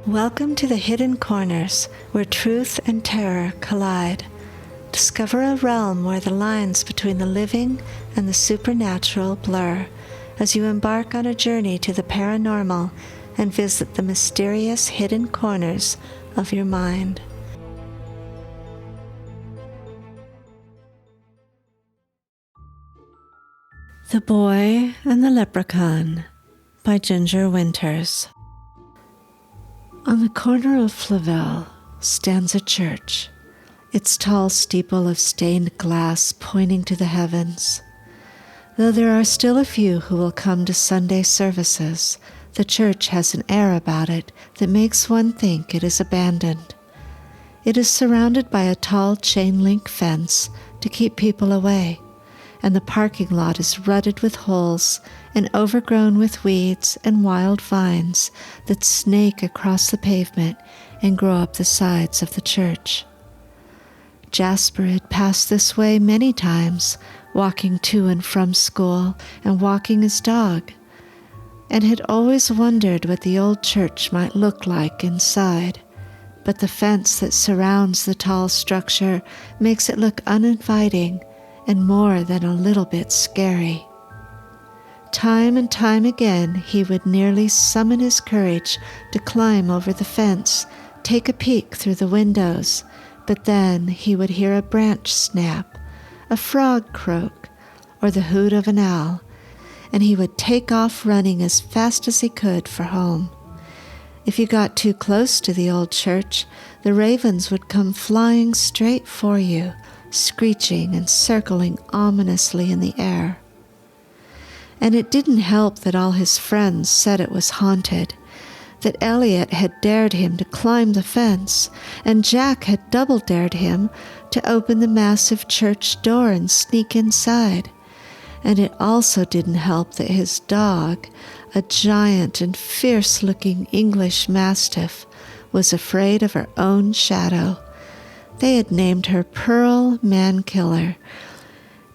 Welcome to the hidden corners where truth and terror collide. Discover a realm where the lines between the living and the supernatural blur as you embark on a journey to the paranormal and visit the mysterious hidden corners of your mind. The Boy and the Leprechaun by Ginger Winters. On the corner of Flavel stands a church, its tall steeple of stained glass pointing to the heavens. Though there are still a few who will come to Sunday services, the church has an air about it that makes one think it is abandoned. It is surrounded by a tall chain-link fence to keep people away, and the parking lot is rutted with holes and overgrown with weeds and wild vines that snake across the pavement and grow up the sides of the church. Jasper had passed this way many times, walking to and from school and walking his dog, and had always wondered what the old church might look like inside, but the fence that surrounds the tall structure makes it look uninviting and more than a little bit scary. Time and time again he would nearly summon his courage to climb over the fence, take a peek through the windows, but then he would hear a branch snap, a frog croak, or the hoot of an owl, and he would take off running as fast as he could for home. If you got too close to the old church, the ravens would come flying straight for you, screeching and circling ominously in the air. And it didn't help that all his friends said it was haunted, that Elliot had dared him to climb the fence, and Jack had double dared him to open the massive church door and sneak inside. And it also didn't help that his dog, a giant and fierce-looking English mastiff, was afraid of her own shadow. They had named her Pearl Mankiller,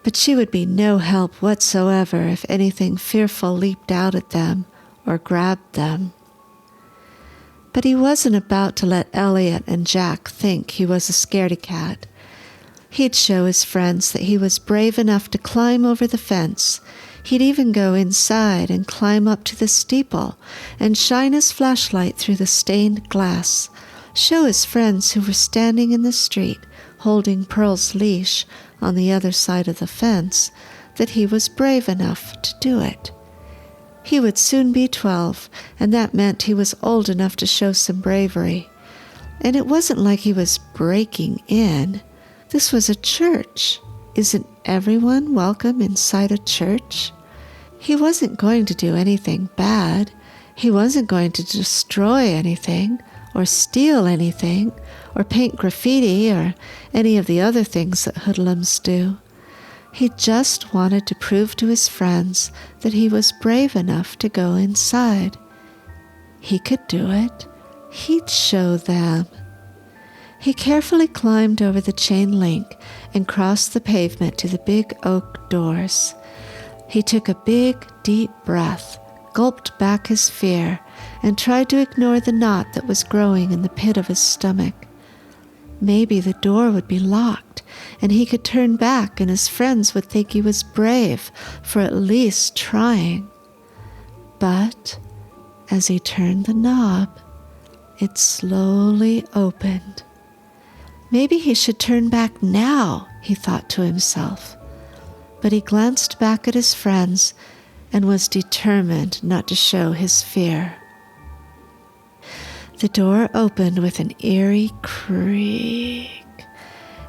but she would be no help whatsoever if anything fearful leaped out at them or grabbed them. But he wasn't about to let Elliot and Jack think he was a scaredy cat. He'd show his friends that he was brave enough to climb over the fence. He'd even go inside and climb up to the steeple and shine his flashlight through the stained glass, show his friends who were standing in the street holding Pearl's leash on the other side of the fence that he was brave enough to do it. He would soon be 12, and that meant he was old enough to show some bravery. And it wasn't like he was breaking in. This was a church. Isn't everyone welcome inside a church? He wasn't going to do anything bad. He wasn't going to destroy anything, or steal anything, or paint graffiti, or any of the other things that hoodlums do. He just wanted to prove to his friends that he was brave enough to go inside. He could do it. He'd show them. He carefully climbed over the chain link and crossed the pavement to the big oak doors. He took a big, deep breath, gulped back his fear, and tried to ignore the knot that was growing in the pit of his stomach. Maybe the door would be locked, and he could turn back and his friends would think he was brave for at least trying. But as he turned the knob, it slowly opened. Maybe he should turn back now, he thought to himself. But he glanced back at his friends and was determined not to show his fear. The door opened with an eerie creak,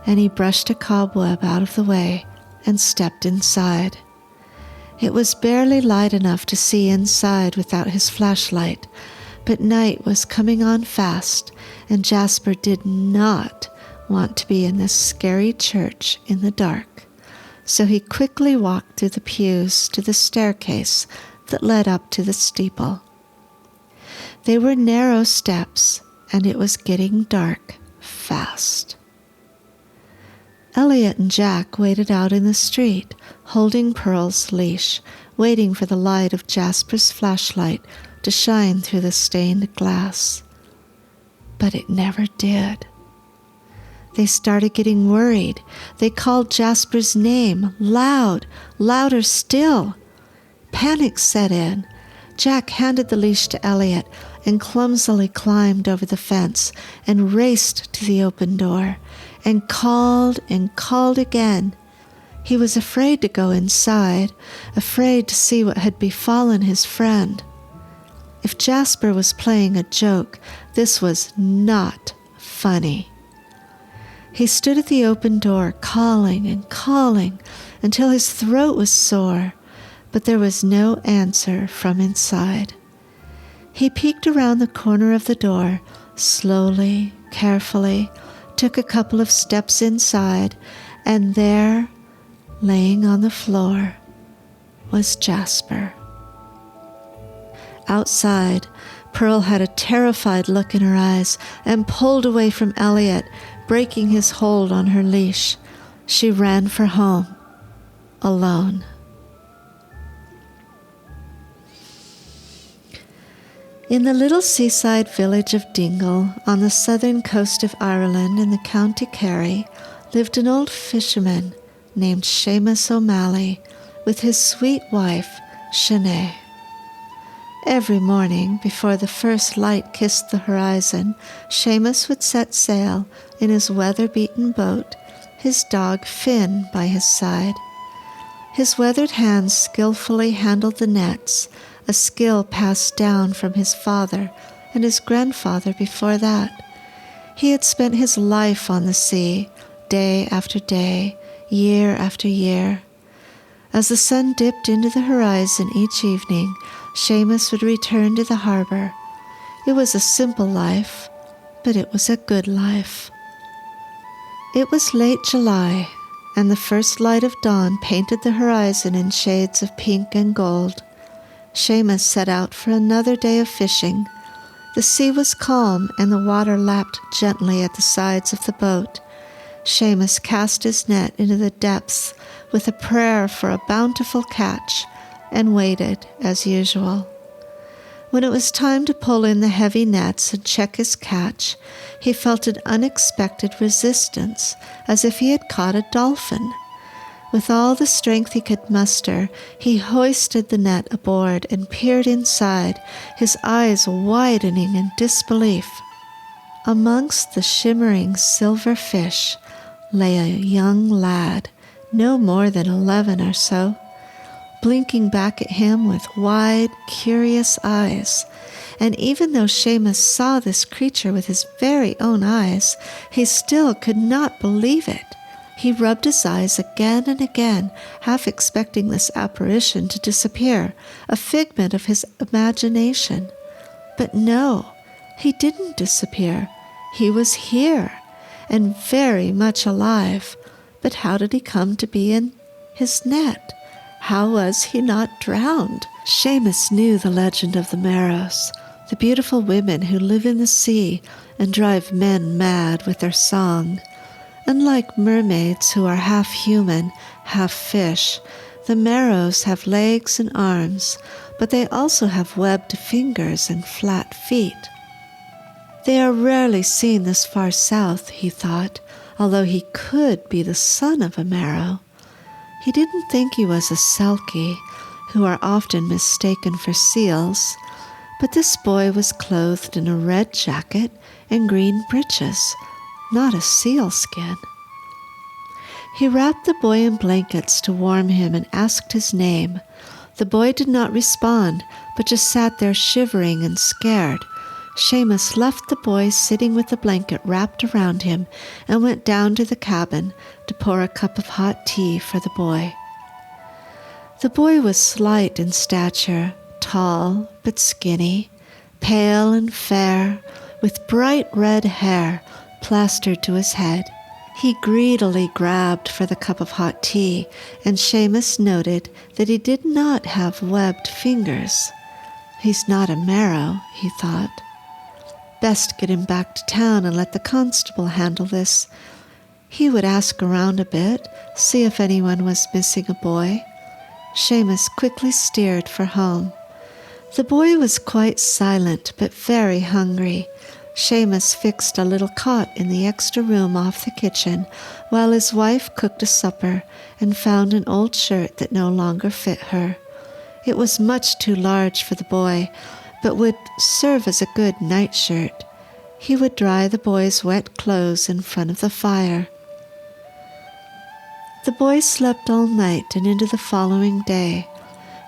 and he brushed a cobweb out of the way and stepped inside. It was barely light enough to see inside without his flashlight, but night was coming on fast, and Jasper did not want to be in this scary church in the dark. So he quickly walked through the pews to the staircase that led up to the steeple. They were narrow steps, and it was getting dark fast. Elliot and Jack waited out in the street, holding Pearl's leash, waiting for the light of Jasper's flashlight to shine through the stained glass. but it never did. They started getting worried. They called Jasper's name, loud, louder still. Panic set in. Jack handed the leash to Elliot and clumsily climbed over the fence and raced to the open door and called again. He was afraid to go inside, afraid to see what had befallen his friend. If Jasper was playing a joke, this was not funny. He stood at the open door, calling and calling until his throat was sore, but there was no answer from inside. He peeked around the corner of the door, slowly, carefully, took a couple of steps inside, and there, laying on the floor, was Jasper. Outside, Pearl had a terrified look in her eyes and pulled away from Elliot, breaking his hold on her leash. She ran for home, alone. In the little seaside village of Dingle, on the southern coast of Ireland in the County Kerry, lived an old fisherman named Seamus O'Malley with his sweet wife, Sinead. Every morning, before the first light kissed the horizon, Seamus would set sail in his weather-beaten boat, his dog Finn by his side. His weathered hands skillfully handled the nets, a skill passed down from his father and his grandfather before that. He had spent his life on the sea, day after day, year after year. As the sun dipped into the horizon each evening, Seamus would return to the harbor. It was a simple life, but it was a good life. It was late July, and the first light of dawn painted the horizon in shades of pink and gold. Seamus set out for another day of fishing. The sea was calm, and the water lapped gently at the sides of the boat. Seamus cast his net into the depths with a prayer for a bountiful catch, and waited as usual. When it was time to pull in the heavy nets and check his catch, he felt an unexpected resistance, as if he had caught a dolphin. With all the strength he could muster, he hoisted the net aboard and peered inside, his eyes widening in disbelief. Amongst the shimmering silver fish lay a young lad, no more than 11 or so, blinking back at him with wide, curious eyes. And even though Seamus saw this creature with his very own eyes, he still could not believe it. He rubbed his eyes again and again, half expecting this apparition to disappear, a figment of his imagination. But no, he didn't disappear. He was here, and very much alive. But how did he come to be in his net? How was he not drowned? Seamus knew the legend of the Merrows, the beautiful women who live in the sea and drive men mad with their song. Unlike mermaids who are half human, half fish, the Merrows have legs and arms, but they also have webbed fingers and flat feet. They are rarely seen this far south, he thought, although he could be the son of a Merrow. He didn't think he was a Selkie, who are often mistaken for seals, but this boy was clothed in a red jacket and green breeches, not a seal skin. He wrapped the boy in blankets to warm him and asked his name. The boy did not respond, but just sat there shivering and scared. Seamus left the boy sitting with the blanket wrapped around him and went down to the cabin to pour a cup of hot tea for the boy. The boy was slight in stature, tall but skinny, pale and fair, with bright red hair plastered to his head. He greedily grabbed for the cup of hot tea, and Seamus noted that he did not have webbed fingers. He's not a Merrow, he thought. Best get him back to town and let the constable handle this. He would ask around a bit, see if anyone was missing a boy. Seamus quickly steered for home. The boy was quite silent, but very hungry. Seamus fixed a little cot in the extra room off the kitchen while his wife cooked a supper and found an old shirt that no longer fit her. It was much too large for the boy, but would serve as a good nightshirt. He would dry the boy's wet clothes in front of the fire. The boy slept all night and into the following day.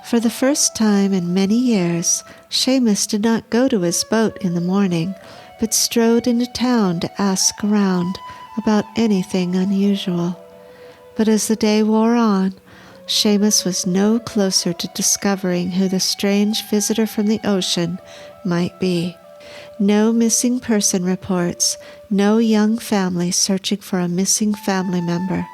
For the first time in many years, Seamus did not go to his boat in the morning, but strode into town to ask around about anything unusual. But as the day wore on, Seamus was no closer to discovering who the strange visitor from the ocean might be. No missing person reports, no young family searching for a missing family member.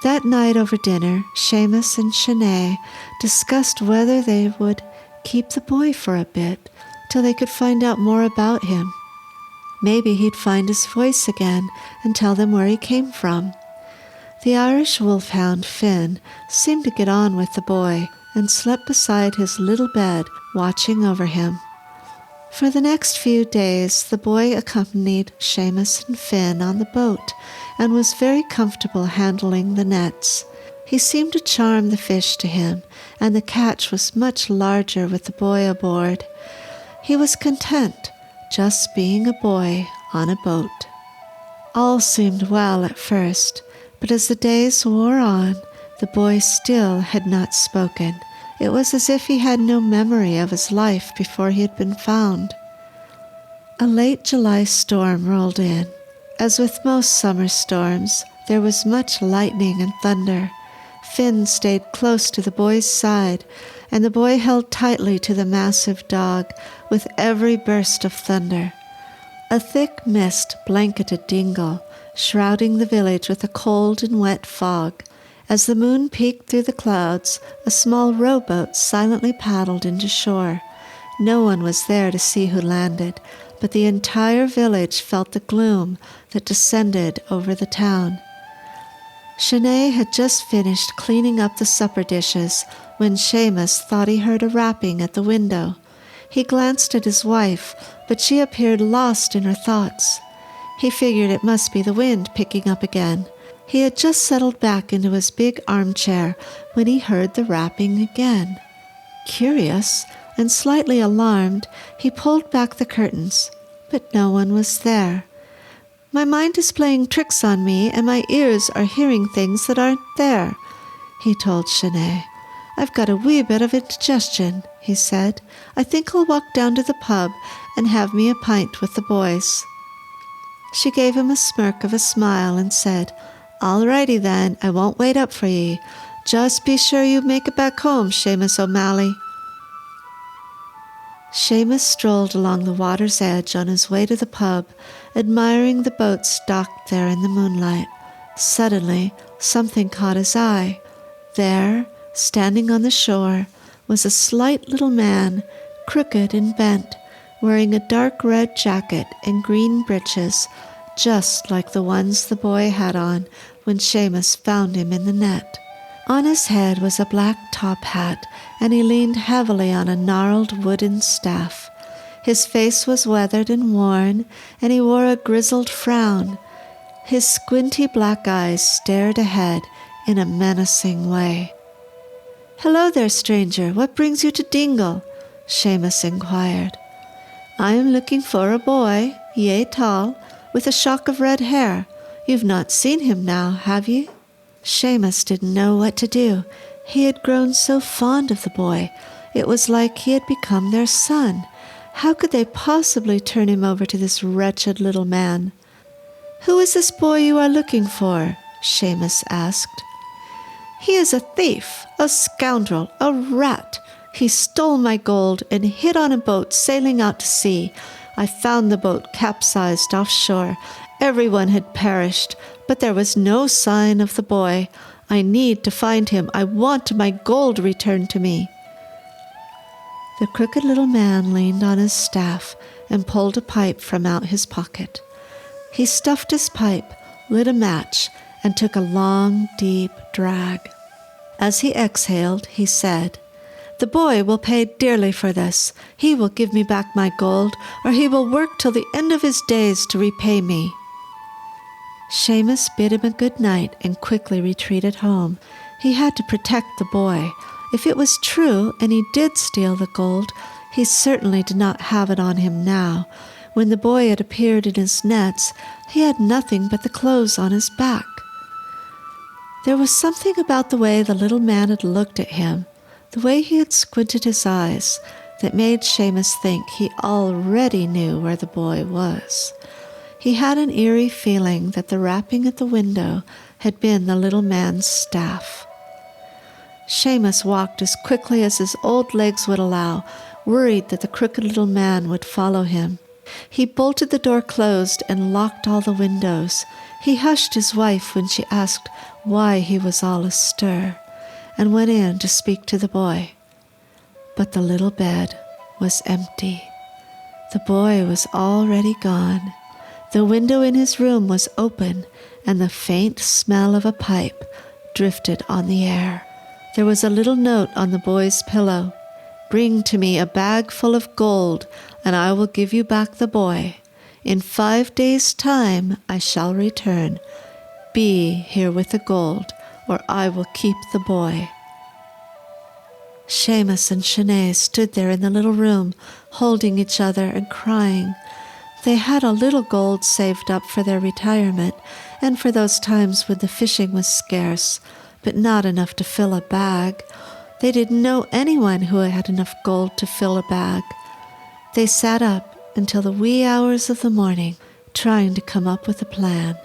That night over dinner, Seamus and Shanae discussed whether they would keep the boy for a bit till they could find out more about him. Maybe he'd find his voice again and tell them where he came from. The Irish wolfhound Finn seemed to get on with the boy and slept beside his little bed, watching over him. For the next few days, the boy accompanied Seamus and Finn on the boat and was very comfortable handling the nets. He seemed to charm the fish to him, and the catch was much larger with the boy aboard. He was content, just being a boy on a boat. All seemed well at first, but as the days wore on, the boy still had not spoken. It was as if he had no memory of his life before he had been found. A late July storm rolled in. As with most summer storms, there was much lightning and thunder. Finn stayed close to the boy's side, and the boy held tightly to the massive dog with every burst of thunder. A thick mist blanketed Dingle, shrouding the village with a cold and wet fog. As the moon peeked through the clouds, a small rowboat silently paddled into shore. No one was there to see who landed, but the entire village felt the gloom that descended over the town. Shanae had just finished cleaning up the supper dishes when Seamus thought he heard a rapping at the window. He glanced at his wife, but she appeared lost in her thoughts. He figured it must be the wind picking up again. He had just settled back into his big armchair when he heard the rapping again. Curious and slightly alarmed, he pulled back the curtains, but no one was there. My mind is playing tricks on me, and my ears are hearing things that aren't there, he told Shanae. I've got a wee bit of indigestion, he said. I think I'll walk down to the pub and have me a pint with the boys. She gave him a smirk of a smile and said, All righty then, I won't wait up for ye. Just be sure you make it back home, Seamus O'Malley. Seamus strolled along the water's edge on his way to the pub, admiring the boats docked there in the moonlight. Suddenly, something caught his eye. There, standing on the shore, was a slight little man, crooked and bent, wearing a dark red jacket and green breeches, just like the ones the boy had on when Seamus found him in the net. On his head was a black top hat, and he leaned heavily on a gnarled wooden staff. His face was weathered and worn, and he wore a grizzled frown. His squinty black eyes stared ahead in a menacing way. Hello there, stranger. What brings you to Dingle? Seamus inquired. I am looking for a boy, yea tall, with a shock of red hair. You've not seen him now, have ye? Seamus didn't know what to do. He had grown so fond of the boy. It was like he had become their son. How could they possibly turn him over to this wretched little man? Who is this boy you are looking for? Seamus asked. He is a thief, a scoundrel, a rat. He stole my gold and hid on a boat sailing out to sea. I found the boat capsized offshore. Everyone had perished, but there was no sign of the boy. I need to find him. I want my gold returned to me. The crooked little man leaned on his staff and pulled a pipe from out his pocket. He stuffed his pipe, lit a match, and took a long, deep drag. As he exhaled, he said, The boy will pay dearly for this. He will give me back my gold, or he will work till the end of his days to repay me." Seamus bid him a good night and quickly retreated home. He had to protect the boy. If it was true and he did steal the gold, he certainly did not have it on him now. When the boy had appeared in his nets, he had nothing but the clothes on his back. There was something about the way the little man had looked at him, the way he had squinted his eyes, that made Seamus think he already knew where the boy was. He had an eerie feeling that the rapping at the window had been the little man's staff. Seamus walked as quickly as his old legs would allow, worried that the crooked little man would follow him. He bolted the door closed and locked all the windows. He hushed his wife when she asked why he was all astir, and went in to speak to the boy. But the little bed was empty. The boy was already gone. The window in his room was open, and the faint smell of a pipe drifted on the air. There was a little note on the boy's pillow. "Bring to me a bag full of gold, and I will give you back the boy. In 5 days' time I shall return. Be here with the gold, or I will keep the boy." Seamus and Sinead stood there in the little room, holding each other and crying. They had a little gold saved up for their retirement, and for those times when the fishing was scarce, but not enough to fill a bag. They didn't know anyone who had enough gold to fill a bag. They sat up until the wee hours of the morning, trying to come up with a plan.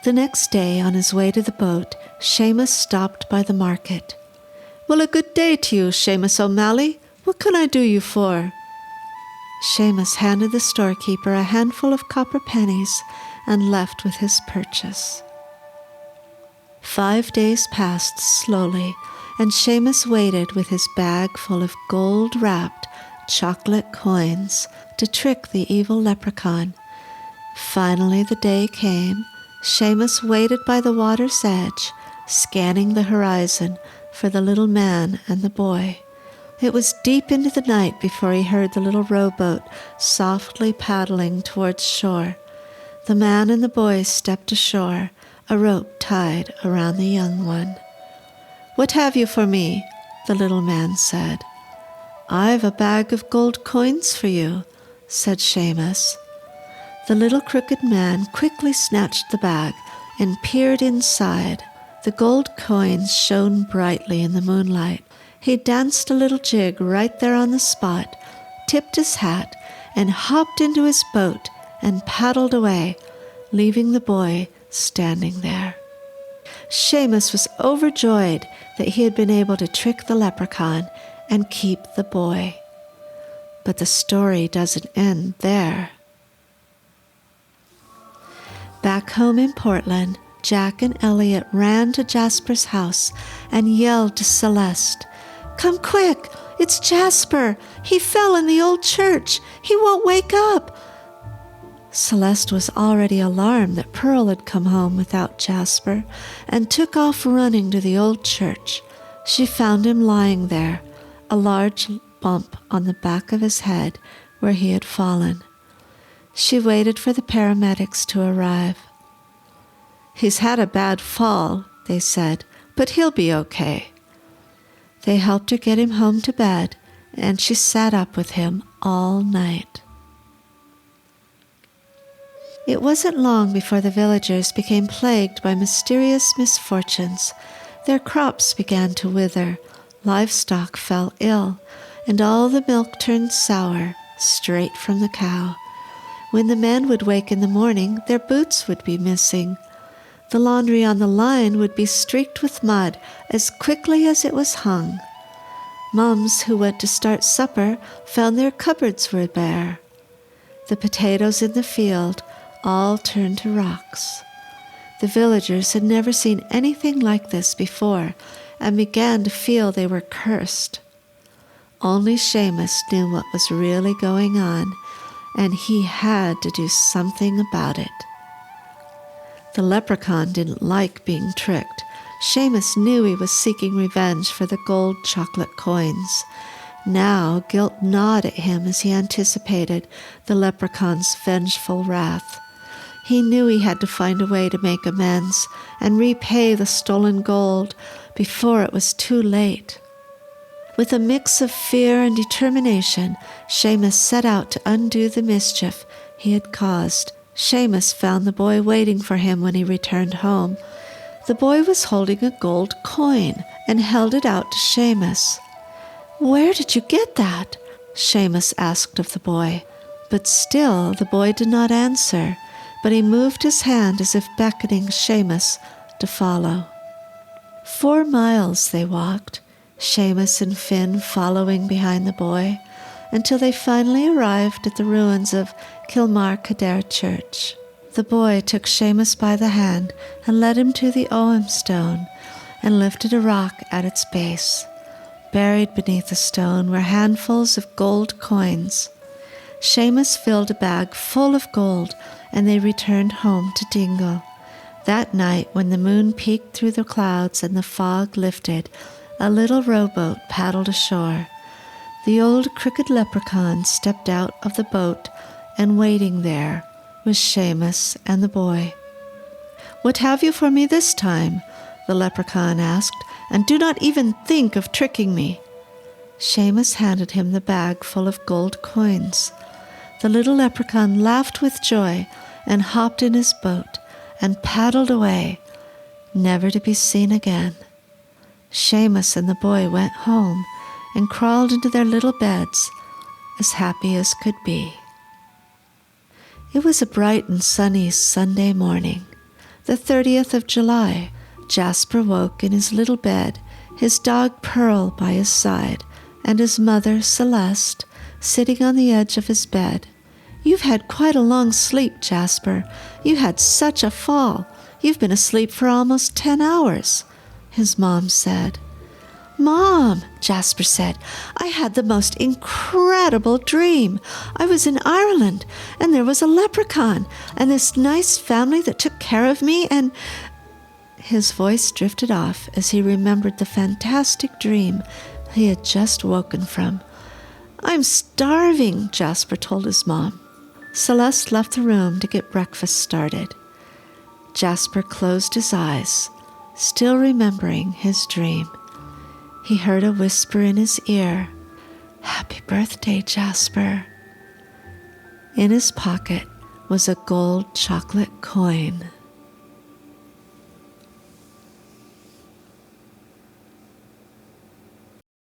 The next day, on his way to the boat, Seamus stopped by the market. "Well, a good day to you, Seamus O'Malley. What can I do you for?" Seamus handed the storekeeper a handful of copper pennies and left with his purchase. 5 days passed slowly, and Seamus waited with his bag full of gold-wrapped chocolate coins to trick the evil leprechaun. Finally the day came. Seamus waited by the water's edge, scanning the horizon for the little man and the boy. It was deep into the night before he heard the little rowboat softly paddling towards shore. The man and the boy stepped ashore, a rope tied around the young one. "What have you for me?" the little man said. "I've a bag of gold coins for you," said Seamus. The little crooked man quickly snatched the bag and peered inside. The gold coins shone brightly in the moonlight. He danced a little jig right there on the spot, tipped his hat, and hopped into his boat and paddled away, leaving the boy standing there. Seamus was overjoyed that he had been able to trick the leprechaun and keep the boy. But the story doesn't end there. Back home in Portland, Jack and Elliot ran to Jasper's house and yelled to Celeste, "Come quick! It's Jasper! He fell in the old church! He won't wake up!" Celeste was already alarmed that Pearl had come home without Jasper and took off running to the old church. She found him lying there, a large bump on the back of his head where he had fallen. She waited for the paramedics to arrive. "He's had a bad fall," they said, "but he'll be okay." They helped her get him home to bed, and she sat up with him all night. It wasn't long before the villagers became plagued by mysterious misfortunes. Their crops began to wither, livestock fell ill, and all the milk turned sour, straight from the cow. When the men would wake in the morning, their boots would be missing. The laundry on the line would be streaked with mud as quickly as it was hung. Mums who went to start supper found their cupboards were bare. The potatoes in the field all turned to rocks. The villagers had never seen anything like this before and began to feel they were cursed. Only Seamus knew what was really going on, and he had to do something about it. The leprechaun didn't like being tricked, Seamus knew he was seeking revenge for the gold chocolate coins. Now guilt gnawed at him as he anticipated the leprechaun's vengeful wrath. He knew he had to find a way to make amends and repay the stolen gold before it was too late. With a mix of fear and determination, Seamus set out to undo the mischief he had caused. Seamus found the boy waiting for him when he returned home. The boy was holding a gold coin and held it out to Seamus. "Where did you get that?" Seamus asked of the boy. But still the boy did not answer, but he moved his hand as if beckoning Seamus to follow. 4 miles they walked, Seamus and Finn following behind the boy, until they finally arrived at the ruins of Kilmar-Kildare Church. The boy took Seamus by the hand and led him to the Ogham stone and lifted a rock at its base. Buried beneath the stone were handfuls of gold coins. Seamus filled a bag full of gold, and they returned home to Dingle. That night, when the moon peeked through the clouds and the fog lifted, a little rowboat paddled ashore. The old crooked leprechaun stepped out of the boat, and waiting there was Seamus and the boy. "What have you for me this time?" the leprechaun asked, "and do not even think of tricking me." Seamus handed him the bag full of gold coins. The little leprechaun laughed with joy and hopped in his boat and paddled away, never to be seen again. Seamus and the boy went home and crawled into their little beds, as happy as could be. It was a bright and sunny Sunday morning, the 30th of July. Jasper woke in his little bed, his dog Pearl by his side, and his mother, Celeste, sitting on the edge of his bed. "You've had quite a long sleep, Jasper. You had such a fall. You've been asleep for almost 10 hours, his mom said. "Mom," Jasper said, "I had the most incredible dream. I was in Ireland, and there was a leprechaun, and this nice family that took care of me, and—" His voice drifted off as he remembered the fantastic dream he had just woken from. "I'm starving," Jasper told his mom. Celeste left the room to get breakfast started. Jasper closed his eyes, still remembering his dream. He heard a whisper in his ear, "Happy birthday, Jasper." In his pocket was a gold chocolate coin.